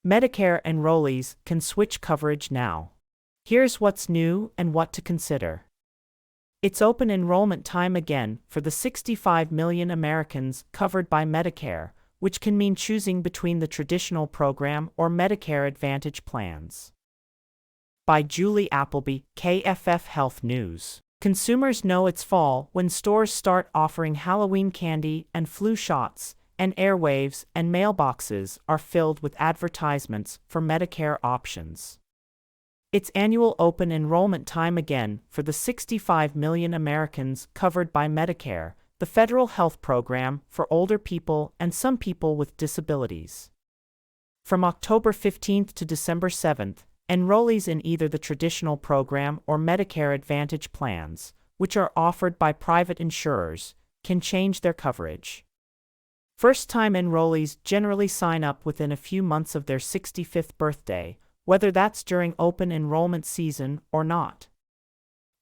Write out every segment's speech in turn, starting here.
Medicare enrollees can switch coverage now. Here's what's new and what to consider. It's open enrollment time again for the 65 million Americans covered by Medicare, which can mean choosing between the traditional program or Medicare Advantage plans. By Julie Appleby, KFF Health News. Consumers know it's fall when stores start offering Halloween candy and flu shots, and airwaves and mailboxes are filled with advertisements for Medicare options. It's annual open enrollment time again for the 65 million Americans covered by Medicare, the federal health program for older people and some people with disabilities. From October 15th to December 7th, enrollees in either the traditional program or Medicare Advantage plans, which are offered by private insurers, can change their coverage. First-time enrollees generally sign up within a few months of their 65th birthday, whether that's during open enrollment season or not.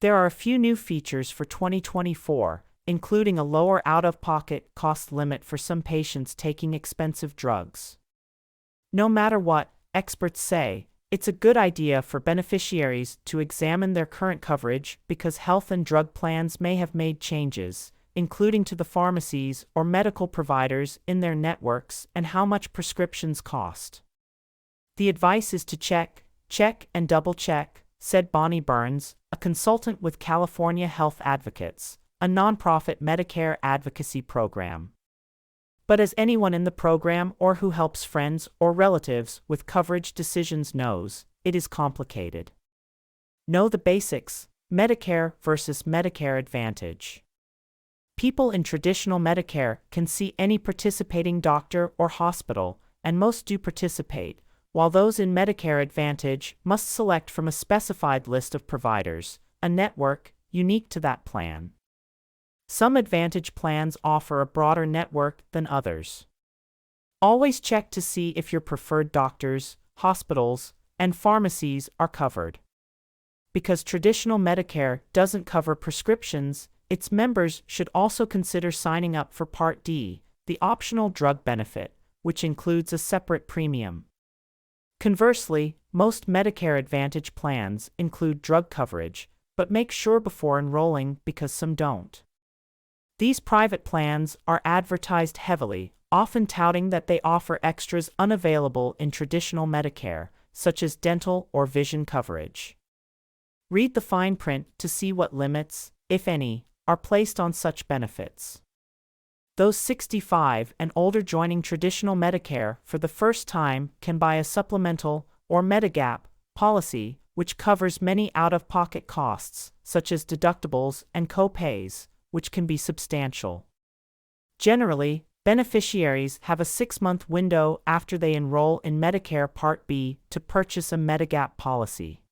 There are a few new features for 2024, including a lower out-of-pocket cost limit for some patients taking expensive drugs. No matter what, experts say, it's a good idea for beneficiaries to examine their current coverage because health and drug plans may have made changes, including to the pharmacies or medical providers in their networks and how much prescriptions cost. The advice is to check, and double-check, said Bonnie Burns, a consultant with California Health Advocates, a nonprofit Medicare advocacy program. But as anyone in the program or who helps friends or relatives with coverage decisions knows, it is complicated. Know the basics: Medicare versus Medicare Advantage. People in traditional Medicare can see any participating doctor or hospital, and most do participate, while those in Medicare Advantage must select from a specified list of providers, a network unique to that plan. Some Advantage plans offer a broader network than others. Always check to see if your preferred doctors, hospitals, and pharmacies are covered. Because traditional Medicare doesn't cover prescriptions, its members should also consider signing up for Part D, the optional drug benefit, which includes a separate premium. Conversely, most Medicare Advantage plans include drug coverage, but make sure before enrolling because some don't. These private plans are advertised heavily, often touting that they offer extras unavailable in traditional Medicare, such as dental or vision coverage. Read the fine print to see what limits, if any, are placed on such benefits. Those 65 and older joining traditional Medicare for the first time can buy a supplemental or Medigap policy, which covers many out-of-pocket costs, such as deductibles and co-pays, which can be substantial. Generally, beneficiaries have a 6-month window after they enroll in Medicare Part B to purchase a Medigap policy.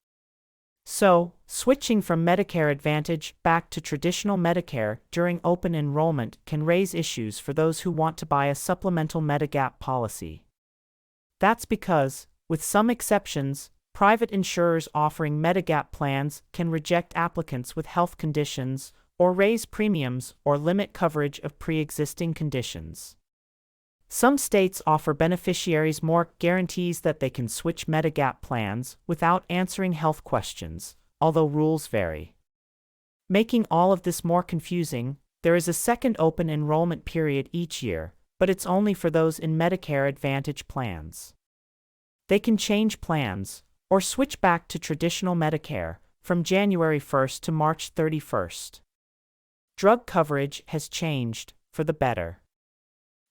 So, switching from Medicare Advantage back to traditional Medicare during open enrollment can raise issues for those who want to buy a supplemental Medigap policy. That's because, with some exceptions, private insurers offering Medigap plans can reject applicants with health conditions or raise premiums or limit coverage of pre-existing conditions. Some states offer beneficiaries more guarantees that they can switch Medigap plans without answering health questions, although rules vary. Making all of this more confusing, there is a second open enrollment period each year, but it's only for those in Medicare Advantage plans. They can change plans, or switch back to traditional Medicare, from January 1st to March 31st. Drug coverage has changed, for the better.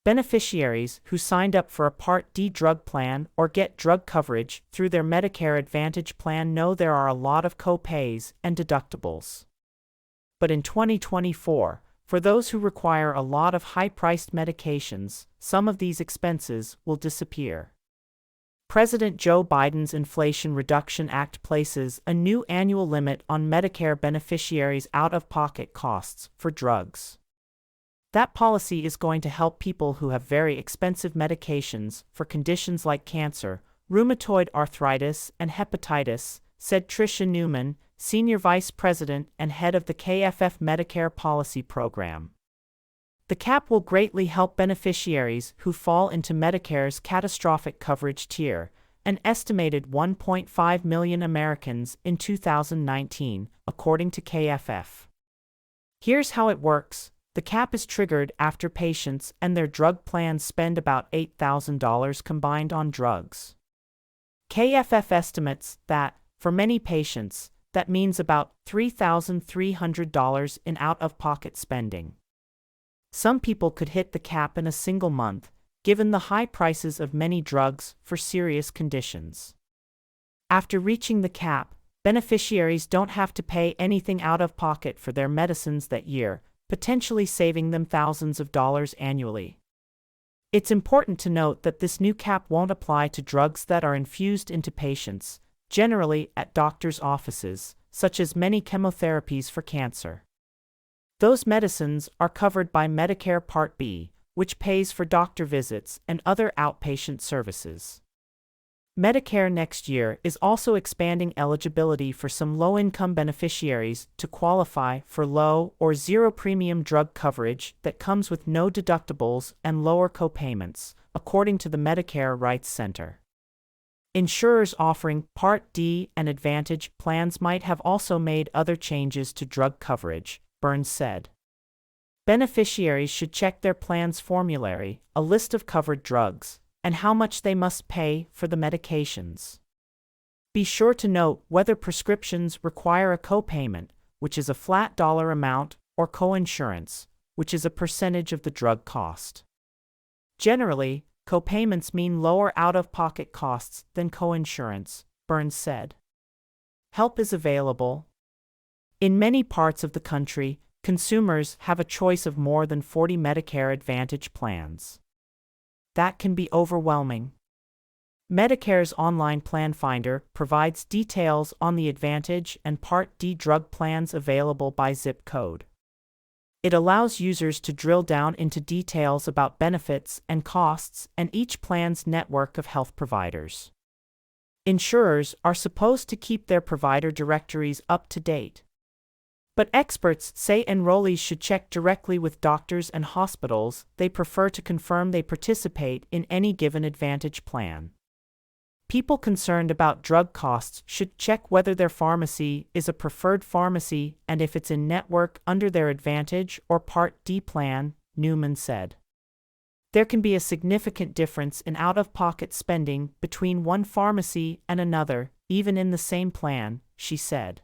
Beneficiaries who signed up for a Part D drug plan or get drug coverage through their Medicare Advantage plan know there are a lot of co-pays and deductibles. But in 2024, for those who require a lot of high-priced medications, some of these expenses will disappear. President Joe Biden's Inflation Reduction Act places a new annual limit on Medicare beneficiaries' out-of-pocket costs for drugs. That policy is going to help people who have very expensive medications for conditions like cancer, rheumatoid arthritis, and hepatitis, said Tricia Newman, Senior Vice President and head of the KFF Medicare Policy Program. The cap will greatly help beneficiaries who fall into Medicare's catastrophic coverage tier, an estimated 1.5 million Americans in 2019, according to KFF. Here's how it works. The cap is triggered after patients and their drug plans spend about $8,000 combined on drugs. KFF estimates that, for many patients, that means about $3,300 in out-of-pocket spending. Some people could hit the cap in a single month, given the high prices of many drugs for serious conditions. After reaching the cap, beneficiaries don't have to pay anything out of pocket for their medicines that year, potentially saving them thousands of dollars annually. It's important to note that this new cap won't apply to drugs that are infused into patients, generally at doctors' offices, such as many chemotherapies for cancer. Those medicines are covered by Medicare Part B, which pays for doctor visits and other outpatient services. Medicare next year is also expanding eligibility for some low-income beneficiaries to qualify for low or zero premium drug coverage that comes with no deductibles and lower copayments, according to the Medicare Rights Center. Insurers offering Part D and Advantage plans might have also made other changes to drug coverage, Burns said. Beneficiaries should check their plan's formulary, a list of covered drugs, and how much they must pay for the medications. Be sure to note whether prescriptions require a copayment, which is a flat dollar amount, or coinsurance, which is a percentage of the drug cost. Generally, copayments mean lower out-of-pocket costs than coinsurance, Burns said. Help is available. In many parts of the country, consumers have a choice of more than 40 Medicare Advantage plans. That can be overwhelming. Medicare's online plan finder provides details on the Advantage and Part D drug plans available by zip code. It allows users to drill down into details about benefits and costs and each plan's network of health providers. Insurers are supposed to keep their provider directories up to date. But experts say enrollees should check directly with doctors and hospitals they prefer to confirm they participate in any given Advantage plan. People concerned about drug costs should check whether their pharmacy is a preferred pharmacy and if it's in network under their Advantage or Part D plan, Newman said. There can be a significant difference in out-of-pocket spending between one pharmacy and another, even in the same plan, she said.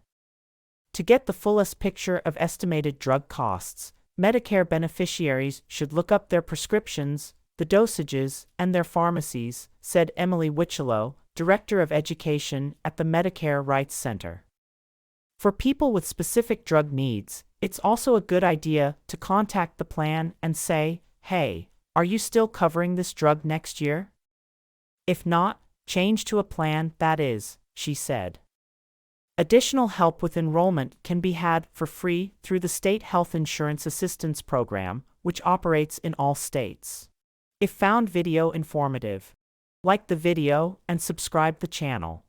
To get the fullest picture of estimated drug costs, Medicare beneficiaries should look up their prescriptions, the dosages, and their pharmacies, said Emily Wichelow, Director of Education at the Medicare Rights Center. For people with specific drug needs, it's also a good idea to contact the plan and say, "Hey, are you still covering this drug next year? If not, change to a plan that is," she said. Additional help with enrollment can be had for free through the State Health Insurance Assistance Program, which operates in all states. If found video informative, like the video and subscribe the channel.